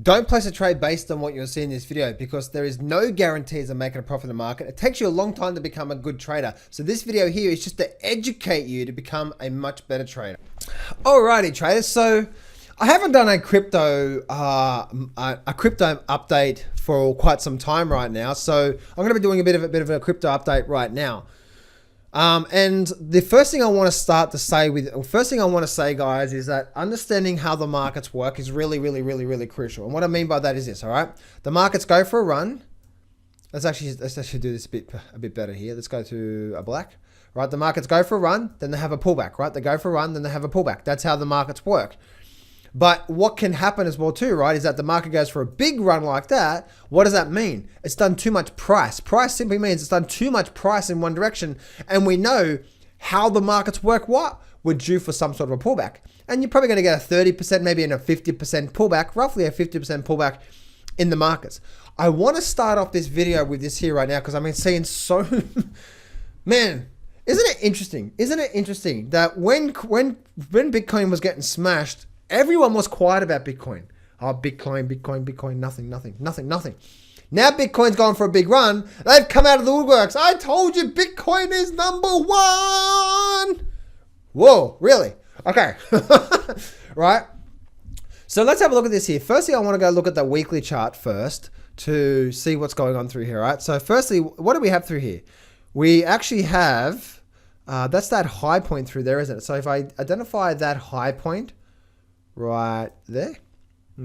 Don't place a trade based on what you're seeing in this video because there is no guarantees of making a profit in the market. It takes you a long time to become a good trader. So this video here is just to educate you to become a much better trader. Alrighty traders, so I haven't done a crypto update for quite some time right now. So I'm going to be doing a bit of a crypto update right now. And the first thing I want to say, guys, is that understanding how the markets work is really crucial. And what I mean by that is this, all right? The markets go for a run. Let's actually do this a bit better here. Let's go to a black, right? The markets go for a run, then they have a pullback, right? They go for a run, then they have a pullback. That's how the markets work. But what can happen as well too, right, is that the market goes for a big run like that. What does that mean? It's done too much price. Price simply means it's done too much price in one direction. And we know how the markets work. What? We're due for some sort of a pullback. And you're probably going to get a 30%, maybe in a 50% pullback, roughly a 50% pullback in the markets. I want to start off this video with this here right now because I've been seeing so, man, isn't it interesting? Isn't it interesting that when Bitcoin was getting smashed, everyone was quiet about Bitcoin. Oh, Bitcoin, nothing. Now Bitcoin's gone for a big run. They've come out of the woodworks. I told you Bitcoin is number one. Whoa, really? Okay. Right. So let's have a look at this here. Firstly, I want to go look at the weekly chart first to see what's going on through here. Right. So firstly, what do we have through here? We actually have, that's that high point through there, isn't it? So if I identify that high point, right there,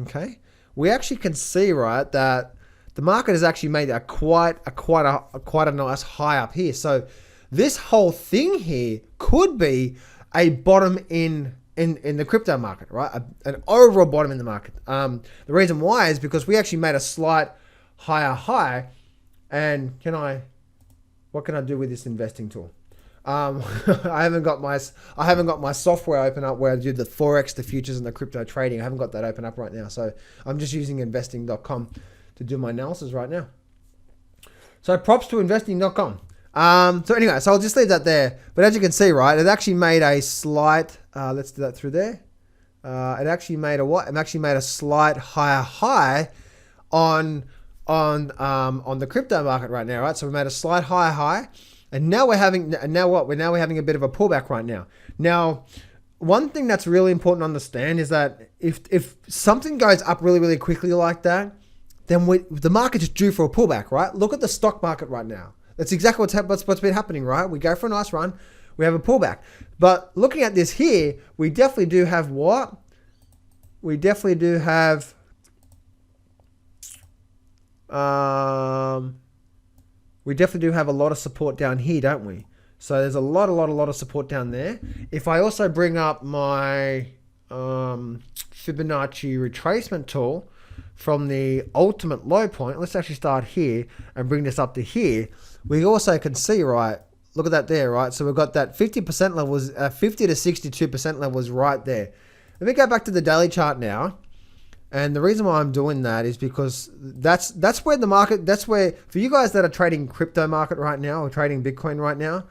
okay, we actually can see, right, that the market has actually made a quite a nice high up here. So this whole thing here could be a bottom in the crypto market, right? An overall bottom in the market. The reason why is because we actually made a slight higher high. And what can I do with this investing tool? I haven't got my software open up where I do the Forex, the futures, and the crypto trading. I haven't got that open up right now. So I'm just using investing.com to do my analysis right now. So props to investing.com. So anyway, so I'll just leave that there. But as you can see, right, it actually made a slight, let's do that through there. It actually made a what? It actually made a slight higher high on the crypto market right now, right? So we made a slight higher high. And now we're having a bit of a pullback right now. Now, one thing that's really important to understand is that if something goes up really quickly like that, then the market is due for a pullback, right? Look at the stock market right now. That's exactly what's been happening, right? We go for a nice run, we have a pullback. But looking at this here, we definitely do have what? We definitely do have we definitely do have a lot of support down here, don't we? So there's a lot of support down there. If I also bring up my Fibonacci retracement tool from the ultimate low point, let's actually start here and bring this up to here. We also can see, right, look at that there, right? So we've got that 50% levels, 50 to 62% levels right there. Let me go back to the daily chart now. And the reason why I'm doing that is because that's where the market, that's where, for you guys that are trading crypto market right now or trading Bitcoin right now,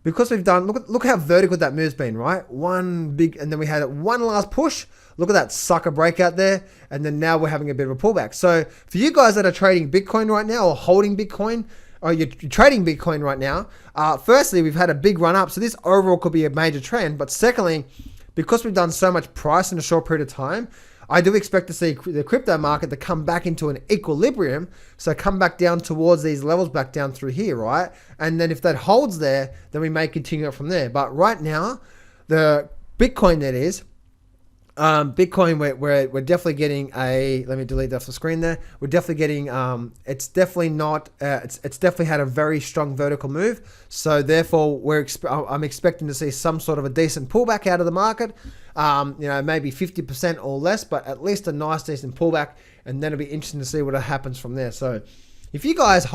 because we've done, look how vertical that move's been, right? One big, and then we had one last push. Look at that sucker breakout there. And then now we're having a bit of a pullback. So for you guys that are trading Bitcoin right now or holding Bitcoin, or you're trading Bitcoin right now, firstly, we've had a big run up. So this overall could be a major trend. But secondly, because we've done so much price in a short period of time, I do expect to see the crypto market to come back into an equilibrium. So come back down towards these levels back down through here, right? And then if that holds there, then we may continue it from there. But right now, the Bitcoin that is, Bitcoin, we're definitely getting a, let me delete that off the screen there. We're definitely getting, it's definitely not, it's definitely had a very strong vertical move. So therefore I'm expecting to see some sort of a decent pullback out of the market. Maybe 50% or less, but at least a nice decent pullback. And then it'll be interesting to see what happens from there. So if you guys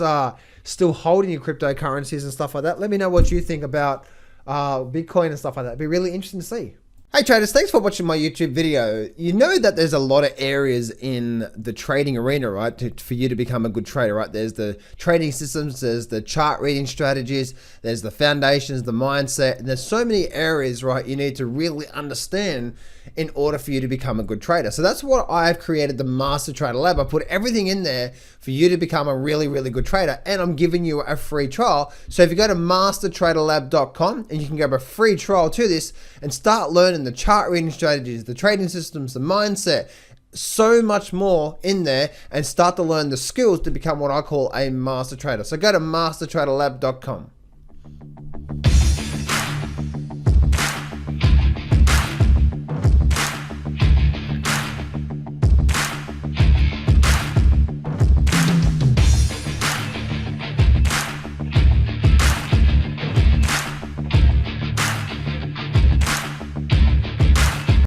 are still holding your cryptocurrencies and stuff like that, let me know what you think about, Bitcoin and stuff like that. It'd be really interesting to see. Hey traders, thanks for watching my YouTube video. You know that there's a lot of areas in the trading arena, right, for you to become a good trader, right? There's the trading systems, there's the chart reading strategies, there's the foundations, the mindset, and there's so many areas, right, you need to really understand in order for you to become a good trader. So that's what I've created, the Master Trader Lab. I put everything in there for you to become a really, really good trader, and I'm giving you a free trial. So if you go to mastertraderlab.com and you can grab a free trial to this and start learning the chart reading strategies, the trading systems, the mindset, so much more in there, and start to learn the skills to become what I call a master trader. So go to mastertraderlab.com.